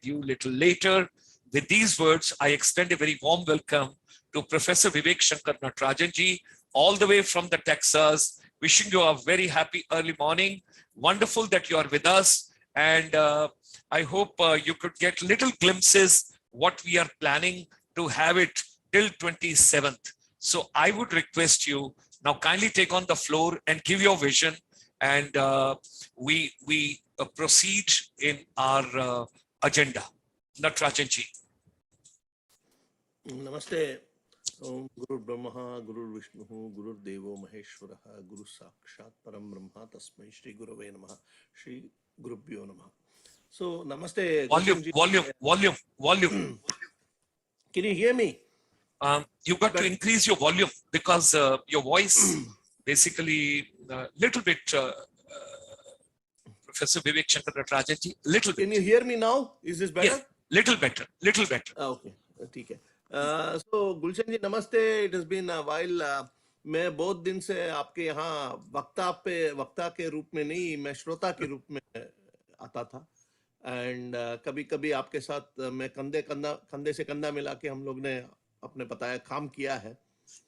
you little later. With these words, I extend a very warm welcome to Professor Vivek Shankar Natarajanji, all the way from the Texas. Wishing you a very happy early morning. Wonderful that you are with us. And I hope you could get little glimpses what we are planning to have it till 27th. So I would request you now kindly take on the floor and give your vision, and we proceed in our agenda. Natarajanji. Namaste. Om Guru Brahma, Guru Vishnu, Guru Devo Maheshwara, Guru Sakshat Param Brahma, Tasmai Shri Gurave Namaha, Shri Gurubhyo Namaha. So, Namaste. Volume. Can you hear me? You've got to increase your volume because your voice basically little bit, Professor Vivek Shankar Natarajanji, little bit. Can you hear me now? Is this better? Yes, little better. Okay, okay. So, Gulshan ji, namaste. It has been a while. मैं बहुत दिन से आपके यहाँ वक्ता के रूप में नहीं, मैं श्रोता के रूप में आता था. एंड कभी-कभी आपके साथ मैं कंधे से कंधा मिला के हम लोग ने अपने बताया काम किया है.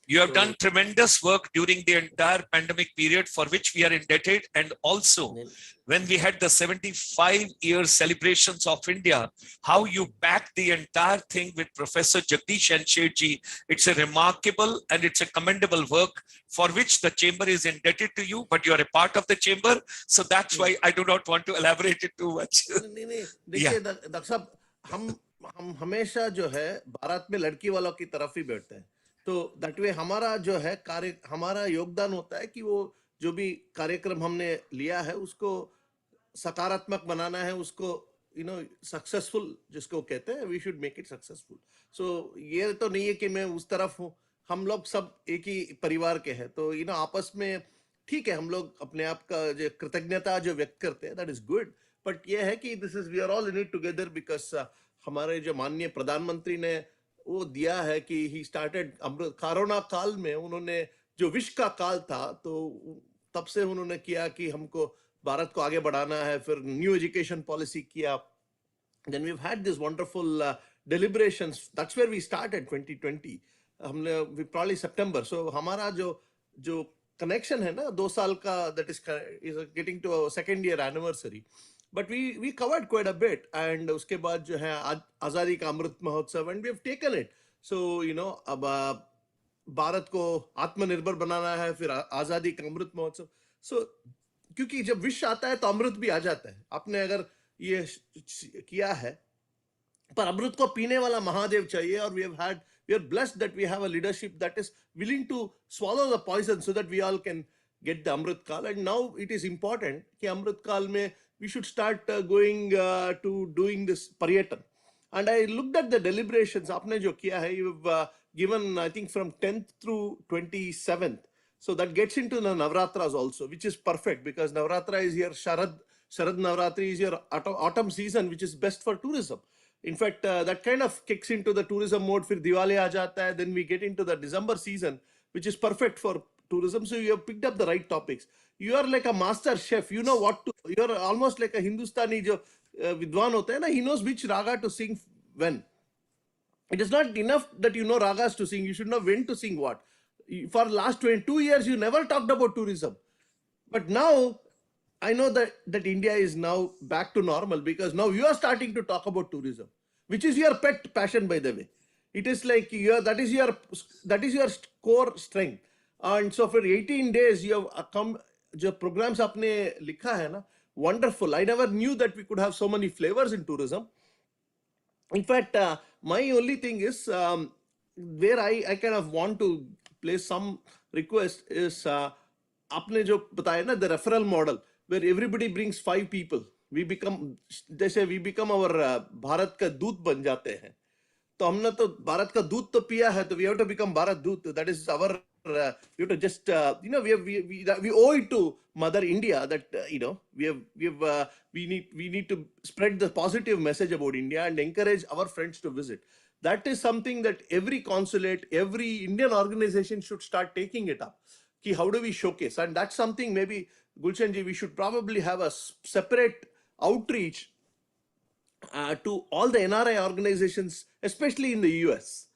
You have done tremendous work during the entire pandemic period, for which we are indebted. And also, when we had the 75-year celebrations of India, how you backed the entire thing with Professor Jagdish Anshetji. It's a remarkable and it's a commendable work for which the chamber is indebted to you, but you are a part of the chamber. So that's why I do not want to elaborate it too much. नहीं, देखिए doctor साहब, हम हमेशा जो है भारत में लड़की वालों की तरफ ही बैठते हैं. तो दैट वे हमारा जो है हमारा योगदान होता है कि वो जो भी कार्यक्रम हमने लिया है उसको सकारात्मक बनाना है, उसको सक्सेसफुल जिसको कहते हैं, we should make it successful. So ये तो नहीं है कि मैं उस तरफ हूँ, हम लोग सब एक ही परिवार के हैं. तो आपस में ठीक है, हम लोग अपने आप का जो कृतज्ञता जो व्यक्त करते हैं, दैट इज गुड. बट ये है कि this is we are all in it together, because हमारे जो माननीय प्रधानमंत्री ने वो दिया है कि ही स्टार्टेड अमृत. कोरोना काल में उन्होंने जो विश्व का काल था, तो तब से उन्होंने किया कि हमको भारत को आगे बढ़ाना है. फिर न्यू एजुकेशन पॉलिसी किया. Then we have had this wonderful deliberations. That's where we started 2020. हमने probably September. So हमारा जो connection है ना 2 साल का, that is getting to a second year anniversary. But we covered quite a bit. And उसके बाद जो है आजादी का Amrit Mahotsav, and we have taken it. So अब भारत को आत्मनिर्भर बनाना है, फिर आजादी का अमृत महोत्सव. So क्योंकि जब विश्व आता है तो अमृत भी आ जाता है. आपने अगर ये किया है, पर अमृत को पीने वाला महादेव चाहिए. और we are blessed that we have a leadership that is willing to swallow the poison so that we all can get the Amrit Kal. And now it is important कि Amrit Kal में we should start going to doing this paryatan. And I looked at the deliberations. आपने जो किया है, you've given I think from 10th through 27th. So that gets into the Navratras also, which is perfect because Navratra is your Sharad Navratri is your autumn season, which is best for tourism. In fact, that kind of kicks into the tourism mode. Fir Diwali aa jata hai, then we get into the December season, which is perfect for tourism. So you have picked up the right topics. You are like a master chef. You know what to. You are almost like a Hindustani jo vidwan hota hai na. He knows which raga to sing when. It is not enough that you know ragas to sing. You should know when to sing what. For last 22 years, you never talked about tourism, but now I know that India is now back to normal because now you are starting to talk about tourism, which is your pet passion, by the way. It is like that is your core strength. And so for 18 days, you have come, the programs आपने लिखा है ना, wonderful. I never knew that we could have so many flavors in tourism. In fact, my only thing is where I kind of want to place some request is आपने जो बताया ना, the referral model, where everybody brings 5 people. We become our Bharat का दूत बन जाते हैं. तो हमने तो भारत का दूध तो पिया है, तो we have to become Bharat दूत. That is our we have to just we owe it to Mother India that we need to spread the positive message about India and encourage our friends to visit. That is something that every consulate, every Indian organization should start taking it up. Ki how do we showcase? And that's something maybe Gulshan ji, we should probably have a separate outreach to all the NRI organizations, especially in the US.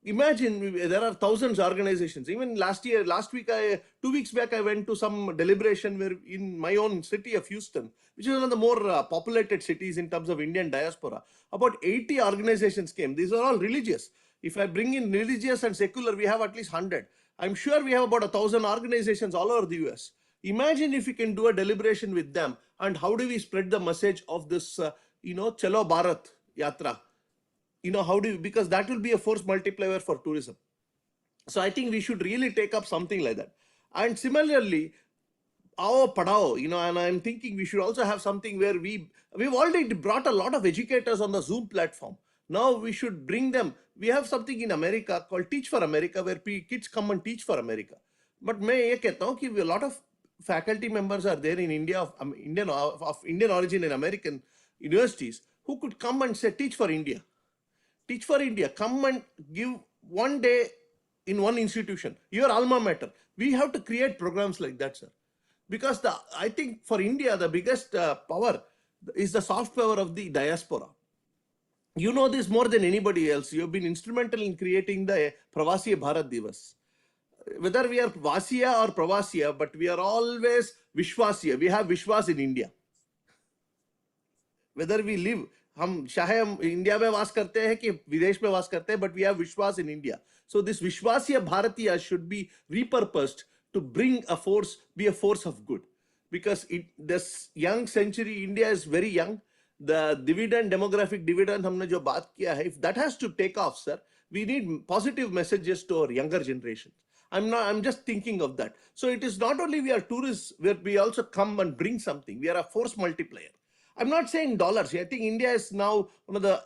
Imagine there are thousands of organizations. Even last week, 2 weeks back, I went to some deliberation where in my own city of Houston, which is one of the more populated cities in terms of Indian diaspora, about 80 organizations came. These are all religious. If I bring in religious and secular, we have at least 100. I'm sure we have about 1,000 organizations all over the US. Imagine if we can do a deliberation with them, and how do we spread the message of this, Chalo Bharat Yatra? How do you, because that will be a force multiplier for tourism. So I think we should really take up something like that. And similarly, our padao, and I'm thinking we should also have something where we've already brought a lot of educators on the Zoom platform. Now we should bring them. We have something in America called Teach for America, where kids come and teach for America. But मैं ये कहता हूँ कि a lot of faculty members are there in India of Indian origin in American universities who could come and say teach for India. Teach for India. Come and give one day in one institution, your alma mater. We have to create programs like that, sir. Because I think for India, the biggest power is the soft power of the diaspora. You know this more than anybody else. You have been instrumental in creating the Pravasiya Bharat Divas. Whether we are Vasiya or Pravasiya, but we are always Vishwasiya. We have Vishwas in India. Whether we live, हम चाहे हम India में वास करते हैं कि विदेश में वास करते हैं, but we have Vishwas in India. So this Vishwasiya Bharatiya should be repurposed to bring a force, be a force of good. Because this young century, India is very young. The demographic dividend हमने जो बात किया है, if that has to take off, sir, we need positive messages to our younger generations. I'm just thinking of that. So it is not only we are tourists, where we also come and bring something. We are a force multiplier. I'm not saying dollars. I think India is now one of the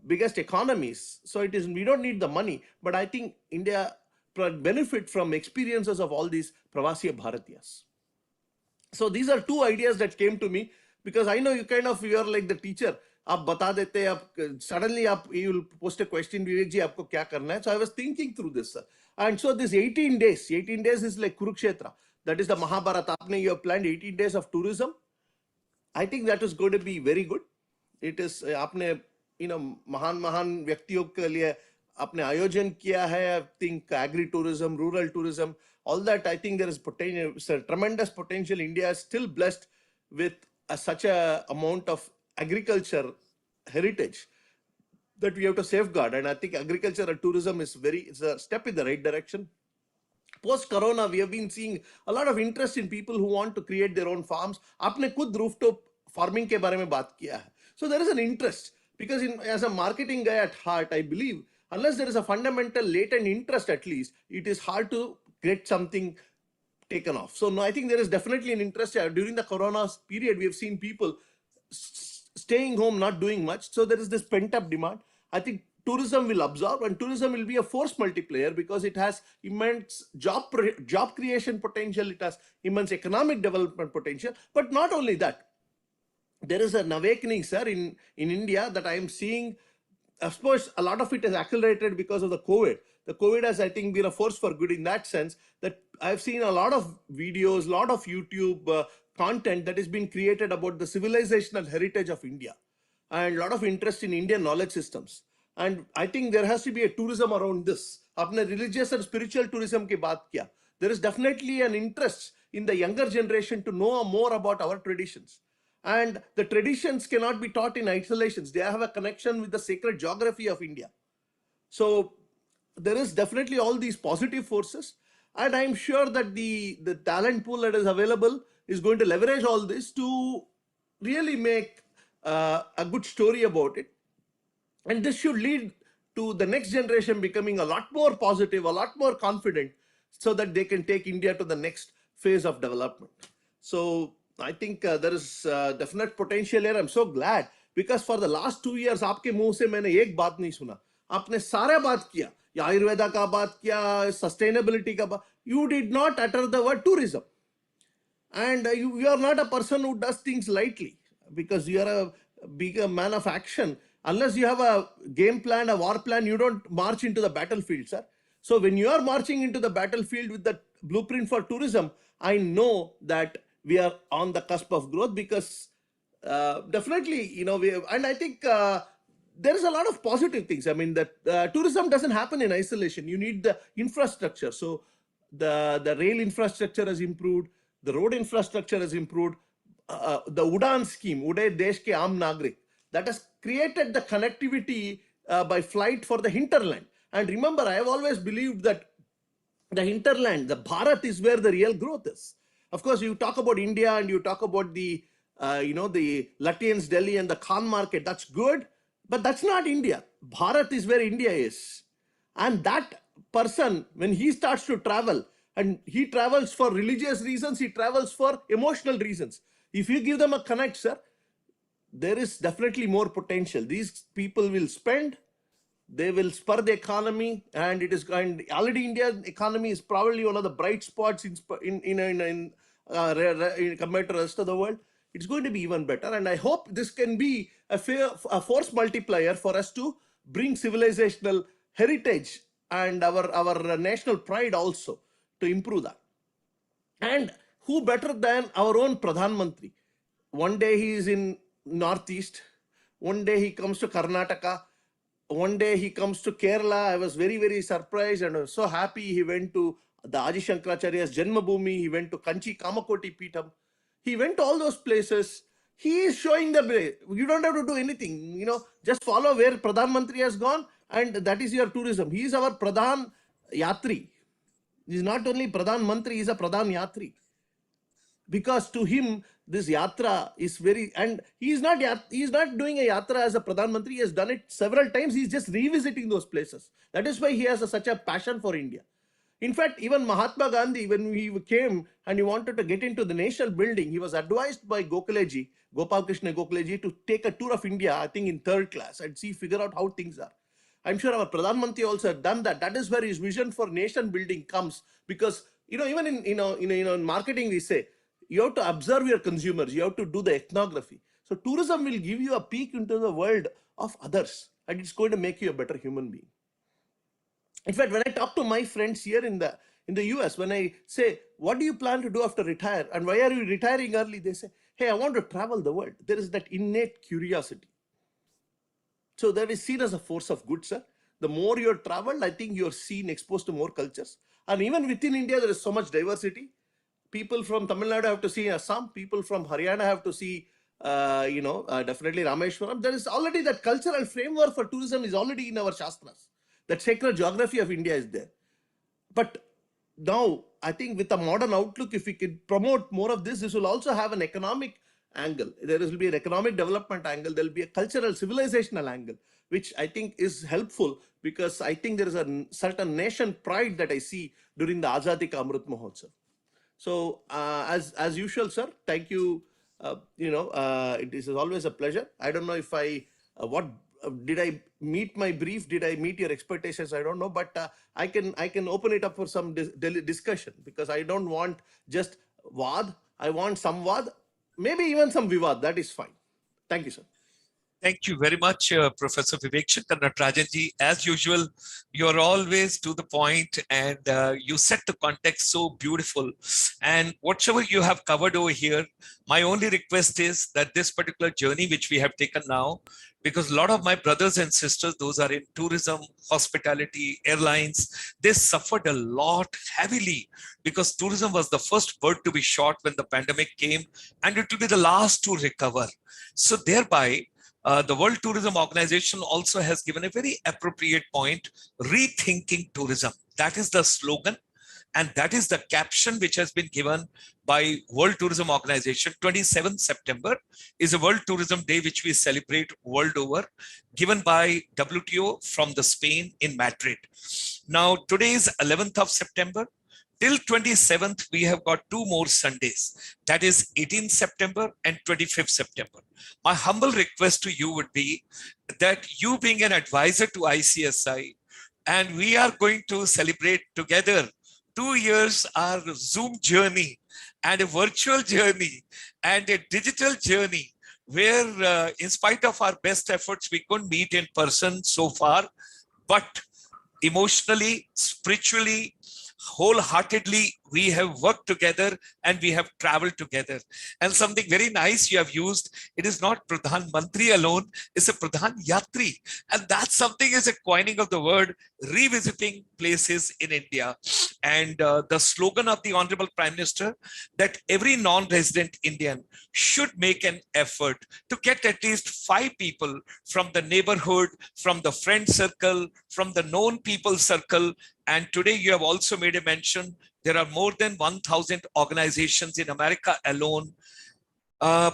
biggest economies. So we don't need the money, but I think India benefit from experiences of all these Pravasiya Bharatiyas. So these are two ideas that came to me, because I know you are like the teacher. आप बता देते आप suddenly you will post a question, Vivek ji, आपको क्या करना है? So I was thinking through this, sir. And so this 18 days is like Kurukshetra. That is the Mahabharata. You have planned 18 days of tourism. I think that is going to be very good. It is आपने महान व्यक्तियों के लिए आपने आयोजन किया है. I think agri-tourism, rural tourism, all that. I think there is potential, tremendous potential. India is still blessed with such a amount of agriculture heritage that we have to safeguard. And I think agriculture and tourism is it's a step in the right direction. Post-corona, we have been seeing a lot of interest in people who want to create their own farms. आपने खुद rooftop farming के बारे में बात किया है. So there is an interest, because as a marketing guy at heart, I believe unless there is a fundamental latent interest, at least, it is hard to get something taken off. So no, I think there is definitely an interest. During the corona period, we have seen people staying home, not doing much. So there is this pent-up demand. I think tourism will absorb, and tourism will be a force multiplier, because it has immense job creation potential. It has immense economic development potential. But not only that, there is an awakening, sir, in India that I am seeing. Of course, a lot of it is accelerated because of the COVID. The COVID has, I think, been a force for good in that sense, that I've seen a lot of videos, a lot of YouTube content that has been created about the civilizational heritage of India, and a lot of interest in Indian knowledge systems. And I think there has to be a tourism around this. आपने religious and spiritual tourism की बात किया. There is definitely an interest in the younger generation to know more about our traditions. And the traditions cannot be taught in isolations. They have a connection with the sacred geography of India. So there is definitely all these positive forces. And I'm sure that the talent pool that is available is going to leverage all this to really make a good story about it. And this should lead to the next generation becoming a lot more positive, a lot more confident, so that they can take India to the next phase of development. So I think there is definite potential here. I'm so glad, because for the last 2 years, आपके मुंह से मैंने एक बात नहीं सुना. आपने सारे बात किया, या आयुर्वेदा का बात किया, sustainability का बात. You did not utter the word tourism. And you are not a person who does things lightly, because you are a bigger man of action. Unless you have a game plan, a war plan, you don't march into the battlefield, sir. So when you are marching into the battlefield with the blueprint for tourism, I know that we are on the cusp of growth, because Definitely, and I think there is a lot of positive things. I mean, that tourism doesn't happen in isolation. You need the infrastructure. So the rail infrastructure has improved, the road infrastructure has improved, the Udan scheme, Uday Desh Ke Aam Nagrik, that has created the connectivity by flight for the hinterland. And remember, I have always believed that the hinterland, the Bharat is where the real growth is. Of course, you talk about India and you talk about the Lutyens, Delhi and the Khan market. That's good, but that's not India. Bharat is where India is. And that person, when he starts to travel, and he travels for religious reasons, he travels for emotional reasons. If you give them a connect, sir, there is definitely more potential. These people will spend, they will spur the economy, and it is going. Already, India's economy is probably one of the bright spots in compared to the rest of the world. It's going to be even better, and I hope this can be a force multiplier for us to bring civilizational heritage and our national pride also to improve that. And who better than our own Pradhan Mantri? One day he is in Northeast, one day he comes to Karnataka, one day he comes to Kerala. I was very, very surprised and I was so happy. He went to the Adi Shankaracharya's Janmabhoomi, he went to Kanchi Kamakoti Peetham. He went to all those places. He is showing the way. You don't have to do anything, just follow where Pradhan Mantri has gone, and that is your tourism. He is our Pradhan Yatri. He is not only Pradhan Mantri, he is a Pradhan Yatri. Because to him, this yatra is very, and he's not doing a yatra as a Pradhan Mantri. He has done it several times. He's just revisiting those places. That is why he has such a passion for India. In fact, even Mahatma Gandhi, when he came and he wanted to get into the national building, he was advised by Gokhaleji, Gopal Krishna Gokhaleji, to take a tour of India, I think in third class, and figure out how things are. I'm sure our Pradhan Mantri also had done that. That is where his vision for nation building comes, because even in marketing we say you have to observe your consumers, you have to do the ethnography. So tourism will give you a peek into the world of others, and it's going to make you a better human being. In fact, when I talk to my friends here in the US, when I say, what do you plan to do after retire? And why are you retiring early? They say, hey, I want to travel the world. There is that innate curiosity. So that is seen as a force of good, sir. The more you're traveled, I think you're seen exposed to more cultures. And even within India, there is so much diversity. People from Tamil Nadu have to see Assam. People from Haryana have to see, definitely Rameshwaram. There is already that cultural framework for tourism is already in our Shastras. That sacred geography of India is there. But now, I think with a modern outlook, if we can promote more of this will also have an economic angle. There will be an economic development angle. There will be a cultural, civilizational angle, which I think is helpful, because I think there is a certain nation pride that I see during the Azadi Ka Amrit Mahotsav. So, as usual, sir, thank you. It is always a pleasure. I don't know if what did I meet my brief? Did I meet your expectations? I don't know, but I can open it up for some discussion, because I don't want just vad. I want some vad, maybe even some vivad. That is fine. Thank you, sir. Thank you very much, Professor Vivek Shankar Natarajanji. As usual, you're always to the point, and you set the context so beautiful. And whatever you have covered over here, my only request is that this particular journey which we have taken now, because a lot of my brothers and sisters, those are in tourism, hospitality, airlines, they suffered a lot heavily, because tourism was the first bird to be shot when the pandemic came, and it will be the last to recover. So thereby, the World Tourism Organization also has given a very appropriate point, rethinking tourism. That is the slogan, and that is the caption which has been given by World Tourism Organization. 27th September is a World Tourism Day which we celebrate world over, given by WTO from the Spain in Madrid. Now, today is 11th of September. Till 27th, we have got 2 more Sundays. That is 18th September and 25th September. My humble request to you would be that you, being an advisor to ICSI, and we are going to celebrate together 2 years our Zoom journey and a virtual journey and a digital journey, where in spite of our best efforts, we couldn't meet in person so far, but emotionally, spiritually, wholeheartedly we have worked together and we have traveled together. And something very nice you have used, it is not Pradhan Mantri alone, it's a Pradhan Yatri. And that's something is a coining of the word revisiting places in India. And the slogan of the Honorable Prime Minister that every non-resident Indian should make an effort to get at least 5 people from the neighborhood, from the friend circle, from the known people circle. And today you have also made a mention, there are more than 1,000 organizations in America alone.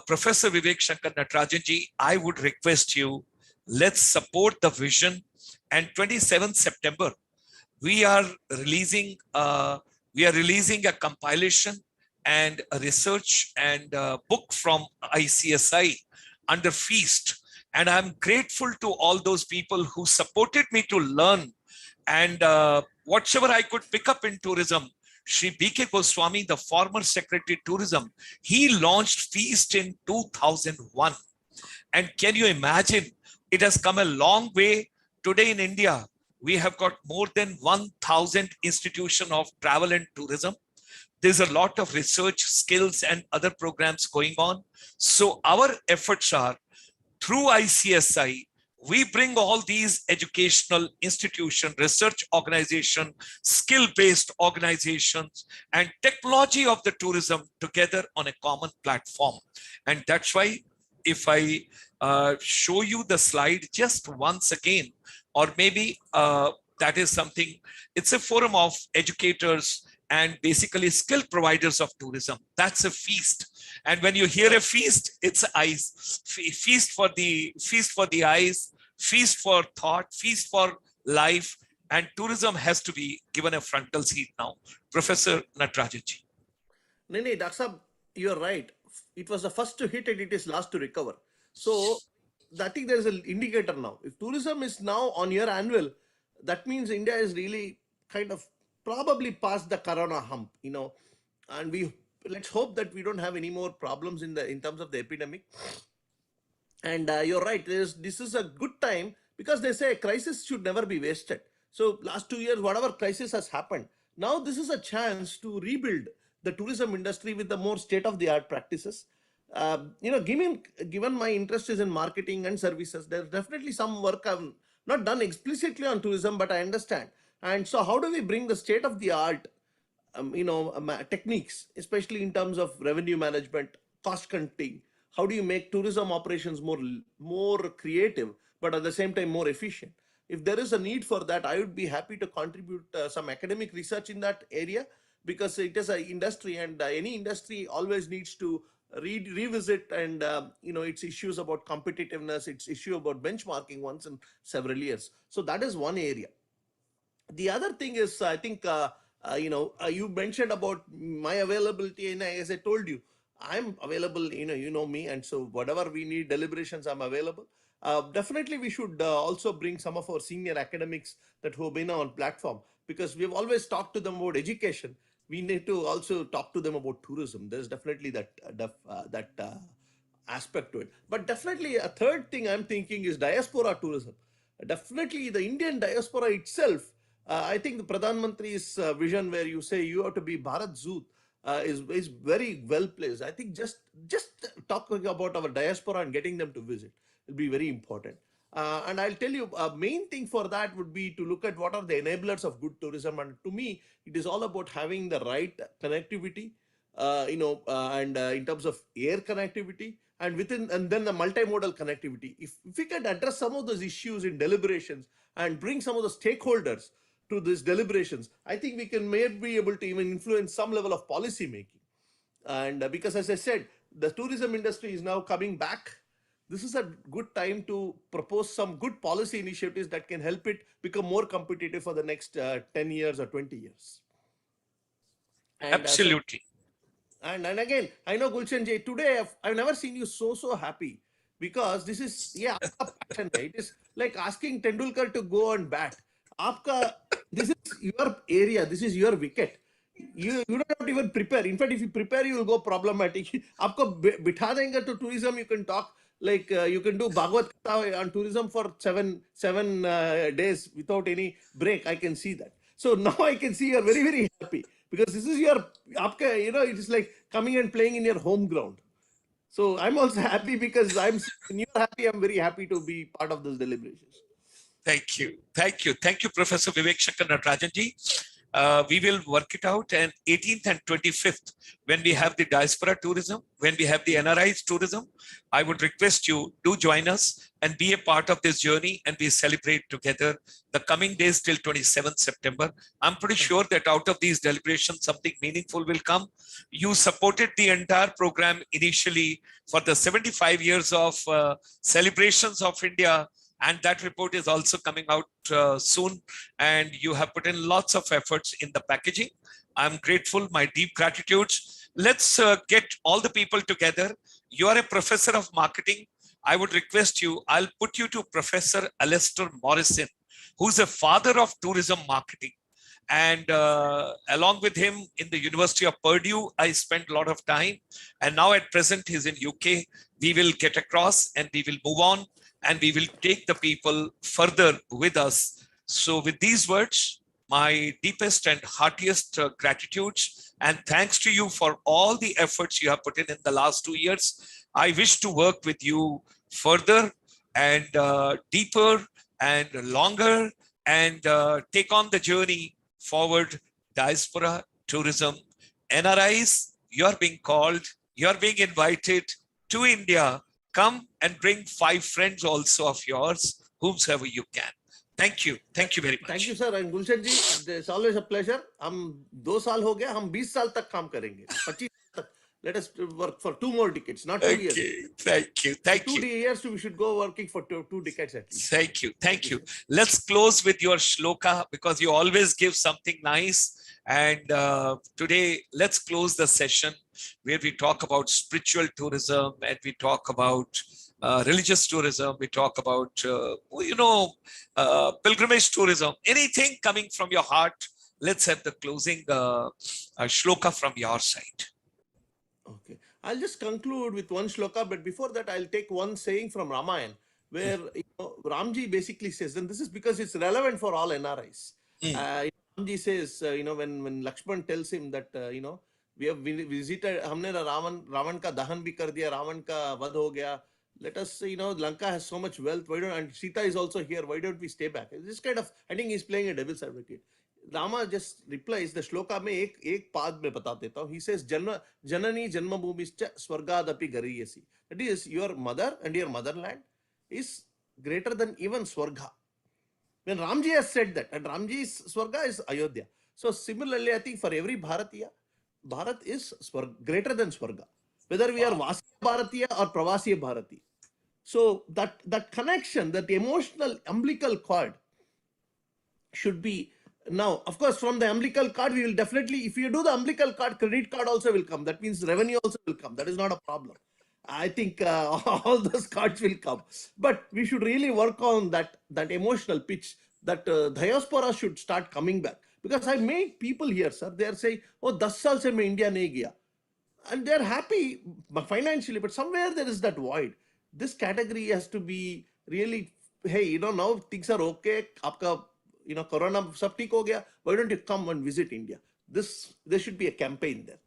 Professor Vivek Shankar Natarajanji, I would request you, let's support the vision. And 27th September, we are releasing a compilation and a research and a book from ICSI under Feast. And I'm grateful to all those people who supported me to learn. And whatever I could pick up in tourism, Shri B.K. Goswami, the former Secretary Tourism, he launched Feast in 2001. And can you imagine, it has come a long way. Today in India, we have got more than 1,000 institutions of travel and tourism. There's a lot of research skills and other programs going on. So our efforts are through ICSI, we bring all these educational institution, research organization, skill-based organizations, and technology of the tourism together on a common platform. And that's why if I show you the slide just once again, or maybe that is something, it's a forum of educators and basically skill providers of tourism. That's a feast. And when you hear a feast, it's eyes. Feast for the eyes, feast for thought, feast for life. And tourism has to be given a frontal seat now. Professor Natarajanji. No, no, Dr. Saab, you're right. It was the first to hit and it is last to recover. So I think there is an indicator now. If tourism is now on your annual, that means India is really kind of probably past the corona hump, and we let's hope that we don't have any more problems in terms of the epidemic. And you're right. This is a good time because they say crisis should never be wasted. So last 2 years, whatever crisis has happened, now this is a chance to rebuild the tourism industry with the more state-of-the-art practices. Given my interest is in marketing and services, there's definitely some work I've not done explicitly on tourism, but I understand. And so, how do we bring the state-of-the-art techniques, especially in terms of revenue management, cost cutting? How do you make tourism operations more creative, but at the same time more efficient? If there is a need for that, I would be happy to contribute some academic research in that area, because it is an industry, and any industry always needs to revisit and its issues about competitiveness, its issue about benchmarking once in several years. So that is one area. The other thing is, I think, you mentioned about my availability, and as I told you, I'm available. You know me, and so whatever we need deliberations, I'm available. Definitely, we should also bring some of our senior academics that who have been on platform, because we've always talked to them about education. We need to also talk to them about tourism. There's definitely that aspect to it. But definitely, a third thing I'm thinking is diaspora tourism. Definitely, the Indian diaspora itself. I think the Pradhan Mantri's vision, where you say you have to be Bharat Zoot, is very well placed. I think just talking about our diaspora and getting them to visit will be very important. And I'll tell you, a main thing for that would be to look at what are the enablers of good tourism. And to me, it is all about having the right connectivity, and in terms of air connectivity, and then the multimodal connectivity. If we can address some of those issues in deliberations and bring some of the stakeholders to these deliberations, I think we can maybe be able to even influence some level of policy making. And because, as I said, the tourism industry is now coming back. This is a good time to propose some good policy initiatives that can help it become more competitive for the next 10 years or 20 years. And Absolutely. and again, I know, Gulshan Jay, today I've never seen you so happy, because this is, yeah, aapka passion hai. It is like asking Tendulkar to go and bat. Aapka, this is your area, this is your wicket. You don't even prepare. In fact, if you prepare, you will go problematic. Aapko bitha denga to tourism, you can talk like you can do Bhagavad Gita on tourism for seven days without any break. I can see that. So now I can see you're very, very happy because this is your, it is like coming and playing in your home ground. So I'm also happy because when you're happy, I'm very happy to be part of this deliberations. Thank you. Thank you. Thank you, Professor Vivek Shankar Natarajanji. We will work it out, and 18th and 25th, when we have the diaspora tourism, when we have the NRI's tourism, I would request you do join us and be a part of this journey, and we celebrate together the coming days till 27th September. I'm pretty sure that out of these deliberations, something meaningful will come. You supported the entire program initially for the 75 years of celebrations of India, and that report is also coming out soon, and you have put in lots of efforts in the packaging. I'm grateful, my deep gratitudes. Let's get all the people together. You are a professor of marketing. I would request you, I'll put you to Professor Alistair Morrison, who's a father of tourism marketing. And along with him in the University of Purdue, I spent a lot of time. And now at present, he's in UK. We will get across and we will move on, and we will take the people further with us. So with these words, my deepest and heartiest gratitudes and thanks to you for all the efforts you have put in the last 2 years. I wish to work with you further and deeper and longer, and take on the journey forward. Diaspora, tourism, NRIs, you're being called, you're being invited to India. Come and bring 5 friends also of yours, whomsoever you can. Thank you. Thank you very much. Thank you, sir. And Gulshan ji, it's always a pleasure. हम 2 साल हो गया, हम 20 साल तक काम करेंगे. 25 साल तक. Let us work for 2 more decades, not 2 years. Thank you. Thank 2 you. years we should go working for 2 decades at least. Thank you. Thank you. Let's close with your shloka, because you always give something nice. And today, let's close the session where we talk about spiritual tourism, and we talk about religious tourism. We talk about, pilgrimage tourism, anything coming from your heart. Let's have the closing shloka from your side. Okay. I'll just conclude with one shloka, but before that, I'll take one saying from Ramayana, where Ramji basically says, and this is because it's relevant for all NRIs. Ramji says, when Lakshman tells him that, we have visited, हमने रावण का दहन भी कर दिया, रावण का वध हो गया. Let us, Lanka has so much wealth. Why don't, and Sita is also here. Why don't we stay back? This kind of, I think he's playing a devil's advocate. Rama just replies, the shloka में एक पाद में बता देता हूँ. He says, Janani जन्मभूमिश्च स्वर्गादपि गरीयसी. That is, your mother and your motherland is greater than even Swarga. When Ramji has said that, and Ramji's Swarga is Ayodhya. So similarly, I think for every Bharatiya, Bharat is greater than Swarga. Whether we are Vasiya Bharatiya or Pravasiya Bharatiya. So that connection, that emotional umbilical cord should be. Now, of course, from the umbilical card, we will definitely, if you do the umbilical card, credit card also will come. That means revenue also will come. That is not a problem. I think all those cards will come. But we should really work on that emotional pitch, that diaspora should start coming back. Because I meet people here, sir, they are saying, oh, 10 saal se main India nahi gaya. And they're happy financially, but somewhere there is that void. This category has to be really, hey, now things are okay. Aapka, Corona sab theek ho gaya. Why don't you come and visit India? There should be a campaign there.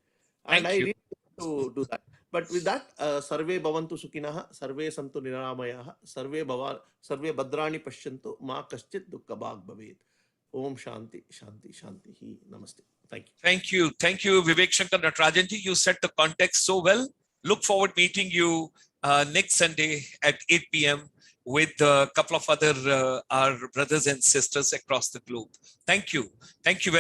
And I really want to do that. But with that, sarve bhavantu sukinaha, sarve santu niramayaha, sarve bhadrani pashyantu, ma kaschit dukkha bhag bhavet. Om Shanti, Shanti, Shanti. Namaste. Thank you. Thank you. Thank you, Vivek Shankar Natarajanji. You set the context so well. Look forward meeting you next Sunday at 8 p.m. with a couple of other our brothers and sisters across the globe. Thank you. Thank you very much.